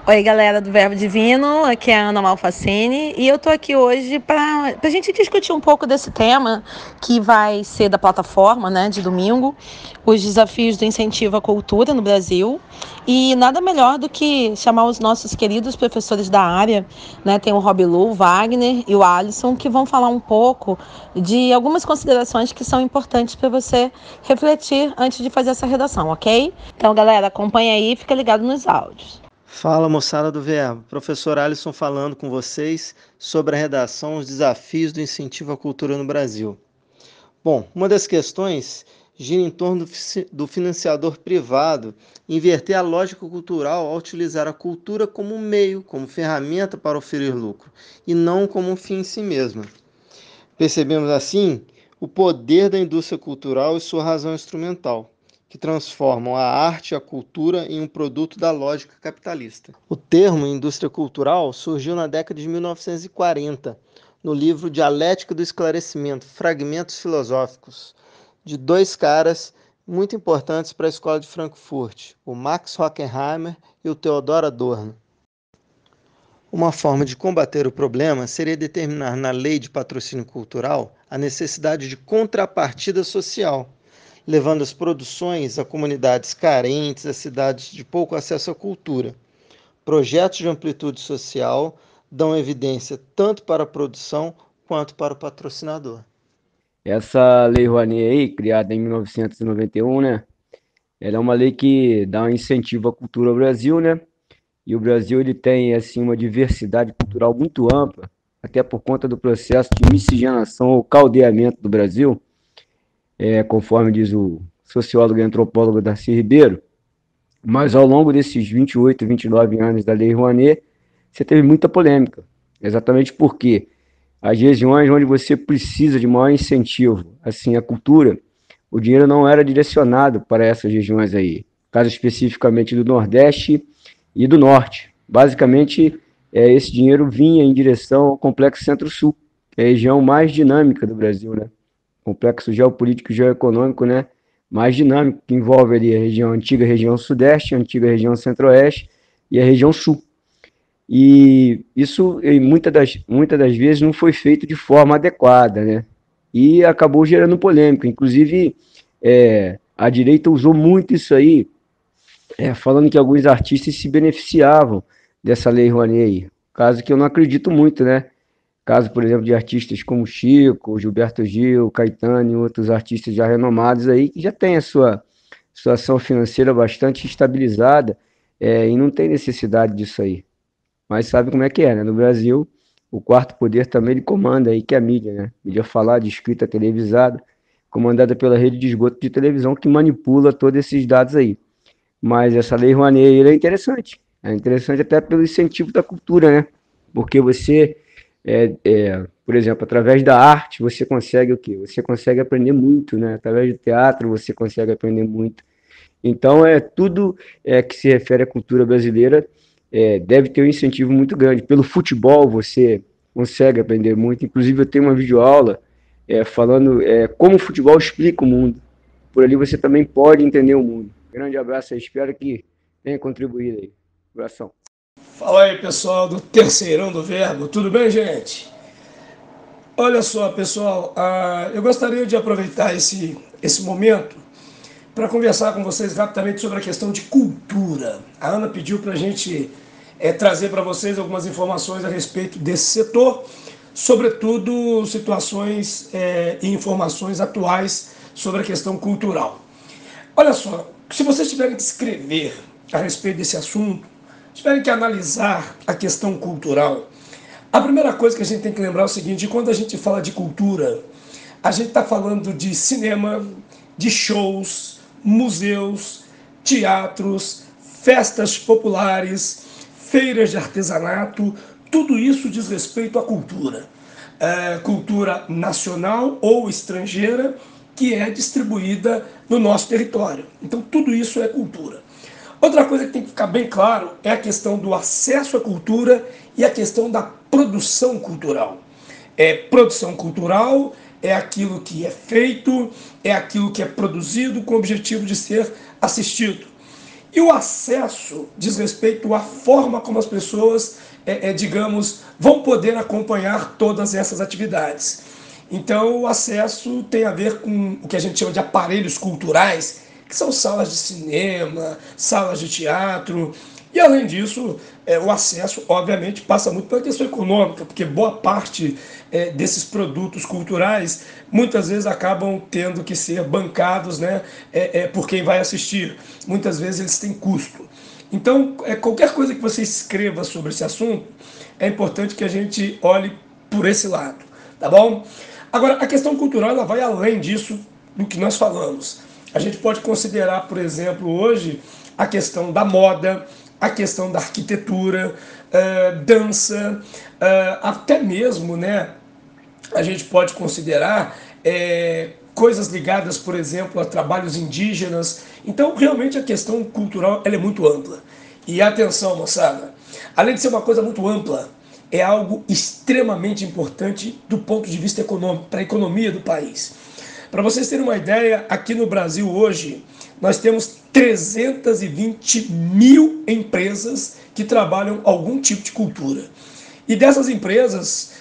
Oi, galera do Verbo Divino, aqui é a Ana Malfacini e eu tô aqui hoje para a gente discutir um pouco desse tema que vai ser da plataforma, né, de domingo, os desafios do incentivo à cultura no Brasil. E nada melhor do que chamar os nossos queridos professores da área, né, tem o Robilu, o Wagner e o Alisson, que vão falar um pouco de algumas considerações que são importantes para você refletir antes de fazer essa redação, ok? Então, galera, acompanha aí e fica ligado nos áudios. Fala, moçada do Verbo. Professor Alisson falando com vocês sobre a redação Os Desafios do Incentivo à Cultura no Brasil. Bom, uma das questões gira em torno do financiador privado inverter a lógica cultural ao utilizar a cultura como um meio, como ferramenta para oferir lucro, e não como um fim em si mesma. Percebemos assim o poder da indústria cultural e sua razão instrumental, que transformam a arte e a cultura em um produto da lógica capitalista. O termo indústria cultural surgiu na década de 1940, no livro Dialética do Esclarecimento, Fragmentos Filosóficos, de dois caras muito importantes para a escola de Frankfurt, o Max Horkheimer e o Theodor Adorno. Uma forma de combater o problema seria determinar na lei de patrocínio cultural a necessidade de contrapartida social, levando as produções a comunidades carentes, a cidades de pouco acesso à cultura. Projetos de amplitude social dão evidência tanto para a produção quanto para o patrocinador. Essa Lei Rouanet aí, criada em 1991, né? Ela é uma lei que dá um incentivo à cultura ao Brasil, né? E o Brasil ele tem assim uma diversidade cultural muito ampla, até por conta do processo de miscigenação ou caldeamento do Brasil, conforme diz o sociólogo e antropólogo Darcy Ribeiro. Mas ao longo desses 28, 29 anos da Lei Rouanet, você teve muita polêmica, exatamente porque as regiões onde você precisa de maior incentivo, assim, à cultura, o dinheiro não era direcionado para essas regiões aí, caso especificamente do Nordeste e do Norte. Basicamente, esse dinheiro vinha em direção ao Complexo Centro-Sul, que é a região mais dinâmica do Brasil, né? Complexo geopolítico e geoeconômico, né? Mais dinâmico, que envolve ali a antiga região Sudeste, a antiga região Centro-Oeste e a região Sul. E isso muitas das vezes não foi feito de forma adequada, né? E acabou gerando polêmica. Inclusive, a direita usou muito isso aí, falando que alguns artistas se beneficiavam dessa lei Rouanet aí. Caso que eu não acredito muito, né? Caso, por exemplo, de artistas como Chico, Gilberto Gil, Caetano e outros artistas já renomados aí, que já têm a sua situação financeira bastante estabilizada, e não tem necessidade disso aí. Mas sabe como é que é, né? No Brasil, o quarto poder também ele comanda aí, que é a mídia, né? Mídia falada, escrita, televisada, comandada pela rede de esgoto de televisão que manipula todos esses dados aí. Mas essa lei Rouanet é interessante. É interessante até pelo incentivo da cultura, né? Porque você, por exemplo, através da arte, você consegue o quê? Você consegue aprender muito, né? Através do teatro, você consegue aprender muito. Então, tudo que se refere à cultura brasileira deve ter um incentivo muito grande. Pelo futebol, você consegue aprender muito. Inclusive, eu tenho uma videoaula falando como o futebol explica o mundo. Por ali você também pode entender o mundo. Grande abraço aí, espero que tenha contribuído aí. Abração. Fala aí, pessoal do Terceirão do Verbo, tudo bem, gente? Olha só, pessoal, eu gostaria de aproveitar esse momento para conversar com vocês rapidamente sobre a questão de cultura. A Ana pediu para a gente trazer para vocês algumas informações a respeito desse setor, sobretudo situações e informações atuais sobre a questão cultural. Olha só, se vocês tiverem que escrever a respeito desse assunto, tiverem que analisar a questão cultural, a primeira coisa que a gente tem que lembrar é o seguinte: quando a gente fala de cultura, a gente está falando de cinema, de shows, museus, teatros, festas populares, feiras de artesanato, tudo isso diz respeito à cultura. Cultura nacional ou estrangeira que é distribuída no nosso território. Então tudo isso é cultura. Outra coisa que tem que ficar bem claro é a questão do acesso à cultura e a questão da produção cultural. Produção cultural é aquilo que é feito, é aquilo que é produzido com o objetivo de ser assistido. E o acesso diz respeito à forma como as pessoas, digamos, vão poder acompanhar todas essas atividades. Então, o acesso tem a ver com o que a gente chama de aparelhos culturais, que são salas de cinema, salas de teatro. E, além disso, o acesso, obviamente, passa muito pela questão econômica, porque boa parte desses produtos culturais, muitas vezes acabam tendo que ser bancados, né, por quem vai assistir. Muitas vezes eles têm custo. Então, qualquer coisa que você escreva sobre esse assunto, é importante que a gente olhe por esse lado, tá bom? Agora, a questão cultural ela vai além disso do que nós falamos. A gente pode considerar, por exemplo, hoje, a questão da moda, a questão da arquitetura, dança, até mesmo, né, a gente pode considerar coisas ligadas, por exemplo, a trabalhos indígenas. Então, realmente, a questão cultural ela é muito ampla. E atenção, moçada, além de ser uma coisa muito ampla, é algo extremamente importante do ponto de vista econômico, para a economia do país. Para vocês terem uma ideia, aqui no Brasil hoje, nós temos 320 mil empresas que trabalham algum tipo de cultura. E dessas empresas,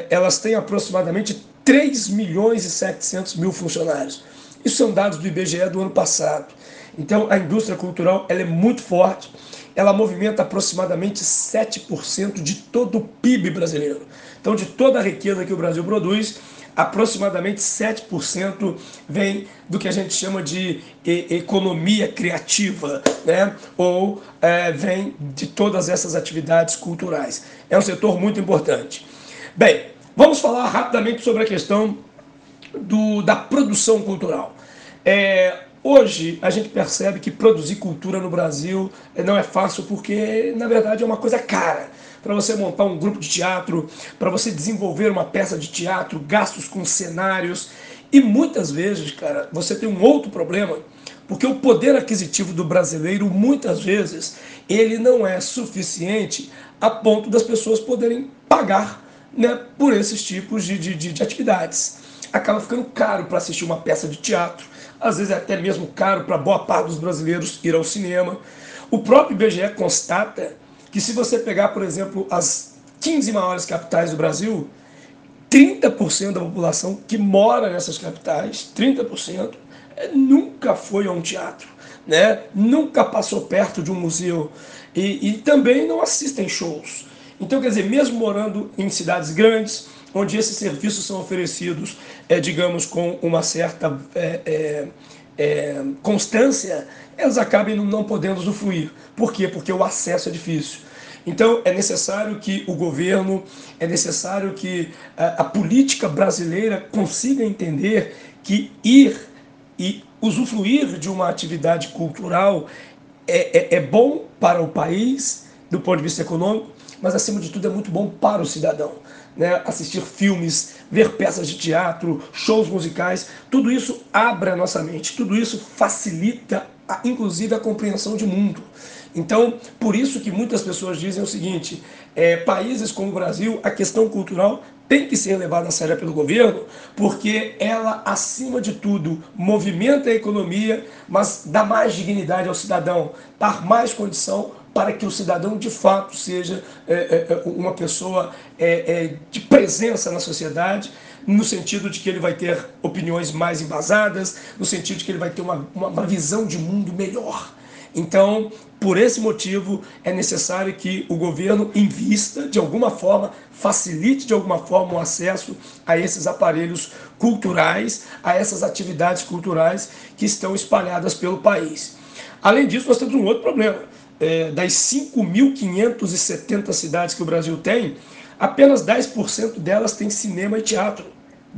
elas têm aproximadamente 3 milhões e 700 mil funcionários. Isso são dados do IBGE do ano passado. Então, a indústria cultural ela é muito forte. Ela movimenta aproximadamente 7% de todo o PIB brasileiro. Então, de toda a riqueza que o Brasil produz, aproximadamente 7% vem do que a gente chama de economia criativa, né? Ou vem de todas essas atividades culturais. É um setor muito importante. Bem, vamos falar rapidamente sobre a questão da produção cultural. Hoje a gente percebe que produzir cultura no Brasil não é fácil porque, na verdade, é uma coisa cara. Para você montar um grupo de teatro, para você desenvolver uma peça de teatro, gastos com cenários. E muitas vezes, cara, você tem um outro problema, porque o poder aquisitivo do brasileiro, muitas vezes, ele não é suficiente a ponto das pessoas poderem pagar, né, por esses tipos de atividades. Acaba ficando caro para assistir uma peça de teatro, às vezes é até mesmo caro para boa parte dos brasileiros ir ao cinema. O próprio IBGE constata que se você pegar, por exemplo, as 15 maiores capitais do Brasil, 30% da população que mora nessas capitais, 30%, nunca foi a um teatro, né? Nunca passou perto de um museu e também não assistem shows. Então, quer dizer, mesmo morando em cidades grandes, onde esses serviços são oferecidos, digamos, com uma certa constância, elas acabam não podendo usufruir. Por quê? Porque o acesso é difícil. Então, é necessário que o governo, é necessário que a política brasileira consiga entender que ir e usufruir de uma atividade cultural é bom para o país, do ponto de vista econômico, mas, acima de tudo, é muito bom para o cidadão. Né? Assistir filmes, ver peças de teatro, shows musicais, tudo isso abre a nossa mente, tudo isso facilita, inclusive, a compreensão de mundo. Então, por isso que muitas pessoas dizem o seguinte, países como o Brasil, a questão cultural tem que ser levada a sério pelo governo, porque ela, acima de tudo, movimenta a economia, mas dá mais dignidade ao cidadão, dá mais condição para que o cidadão, de fato, seja uma pessoa de presença na sociedade, no sentido de que ele vai ter opiniões mais embasadas, no sentido de que ele vai ter uma visão de mundo melhor. Então, por esse motivo, é necessário que o governo invista de alguma forma, facilite de alguma forma o acesso a esses aparelhos culturais, a essas atividades culturais que estão espalhadas pelo país. Além disso, nós temos um outro problema. Das 5.570 cidades que o Brasil tem, apenas 10% delas têm cinema e teatro.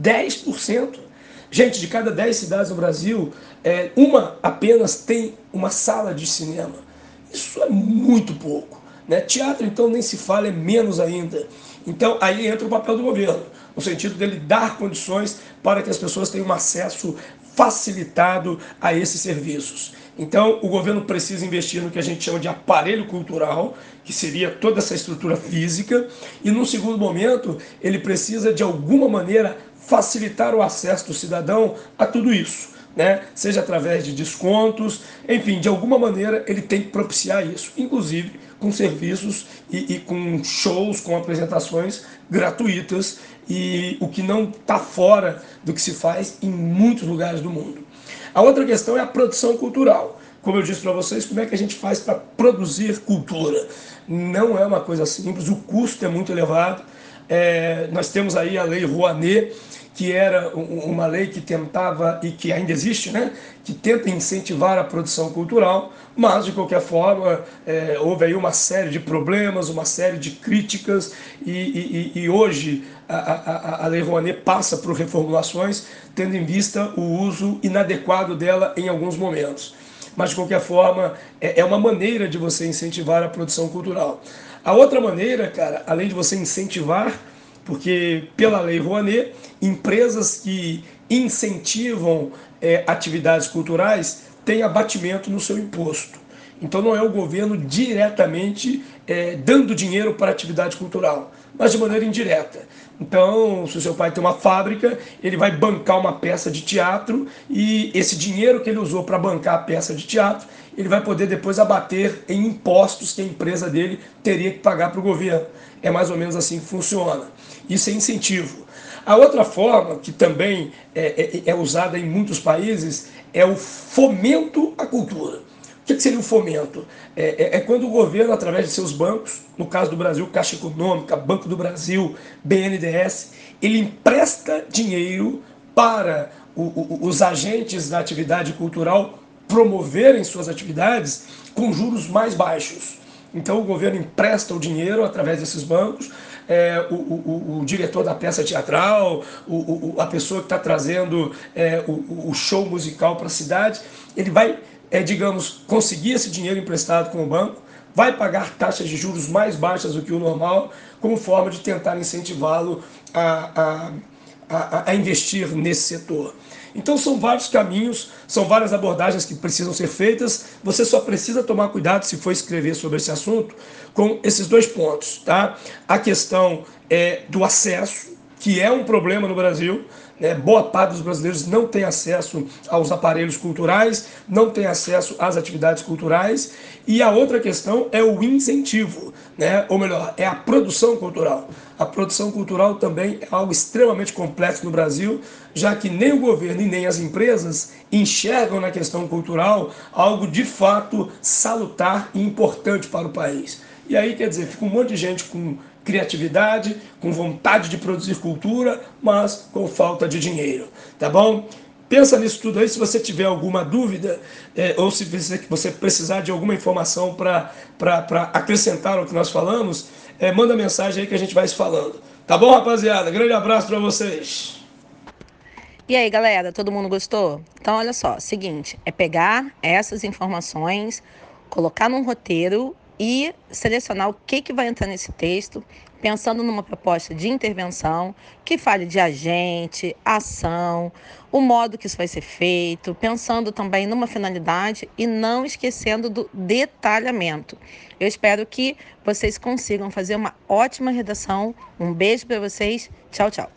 10%. Gente, de cada 10 cidades no Brasil, uma apenas tem uma sala de cinema. Isso é muito pouco. Né? Teatro, então, nem se fala, é menos ainda. Então, aí entra o papel do governo, no sentido dele dar condições para que as pessoas tenham um acesso facilitado a esses serviços. Então, o governo precisa investir no que a gente chama de aparelho cultural, que seria toda essa estrutura física, e, num segundo momento, ele precisa, de alguma maneira, facilitar o acesso do cidadão a tudo isso. né? Seja através de descontos, enfim, de alguma maneira ele tem que propiciar isso, inclusive com serviços e com shows, com apresentações gratuitas, e o que não está fora do que se faz em muitos lugares do mundo. A outra questão é a produção cultural. Como eu disse para vocês, como é que a gente faz para produzir cultura? Não é uma coisa simples, o custo é muito elevado. Nós temos aí a Lei Rouanet, que era uma lei que tentava, e que ainda existe, né, que tenta incentivar a produção cultural, mas de qualquer forma houve aí uma série de problemas, uma série de críticas, e hoje a Lei Rouanet passa por reformulações, tendo em vista o uso inadequado dela em alguns momentos. Mas de qualquer forma é uma maneira de você incentivar a produção cultural. A outra maneira, cara, além de você incentivar, porque pela Lei Rouanet, empresas que incentivam atividades culturais têm abatimento no seu imposto. Então não é o governo diretamente dando dinheiro para a atividade cultural, mas de maneira indireta. Então, se o seu pai tem uma fábrica, ele vai bancar uma peça de teatro, e esse dinheiro que ele usou para bancar a peça de teatro, ele vai poder depois abater em impostos que a empresa dele teria que pagar para o governo. É mais ou menos assim que funciona. Isso é incentivo. A outra forma, que também é usada em muitos países, é o fomento à cultura. O que seria o fomento? É quando o governo, através de seus bancos, no caso do Brasil, Caixa Econômica, Banco do Brasil, BNDES, ele empresta dinheiro para os agentes da atividade cultural promoverem suas atividades com juros mais baixos. Então o governo empresta o dinheiro através desses bancos, o diretor da peça teatral, a pessoa que está trazendo o show musical para a cidade, ele vai, digamos, conseguir esse dinheiro emprestado com o banco, vai pagar taxas de juros mais baixas do que o normal, como forma de tentar incentivá-lo a investir nesse setor. Então são vários caminhos, são várias abordagens que precisam ser feitas. Você só precisa tomar cuidado, se for escrever sobre esse assunto, com esses dois pontos, tá? A questão do acesso, que é um problema no Brasil, né? Boa parte dos brasileiros não tem acesso aos aparelhos culturais, não tem acesso às atividades culturais. E a outra questão é o incentivo, né? Ou melhor, é a produção cultural. A produção cultural também é algo extremamente complexo no Brasil, já que nem o governo e nem as empresas enxergam na questão cultural algo de fato salutar e importante para o país. E aí, quer dizer, fica um monte de gente com criatividade, com vontade de produzir cultura, mas com falta de dinheiro, tá bom? Pensa nisso tudo aí. Se você tiver alguma dúvida, ou se você precisar de alguma informação para acrescentar ao que nós falamos, manda mensagem aí que a gente vai se falando. Tá bom, rapaziada? Grande abraço para vocês. E aí, galera, todo mundo gostou? Então, olha só, seguinte, é pegar essas informações, colocar num roteiro e selecionar o que vai entrar nesse texto, pensando numa proposta de intervenção que fale de agente, ação, o modo que isso vai ser feito, pensando também numa finalidade e não esquecendo do detalhamento. Eu espero que vocês consigam fazer uma ótima redação. Um beijo para vocês. Tchau, tchau.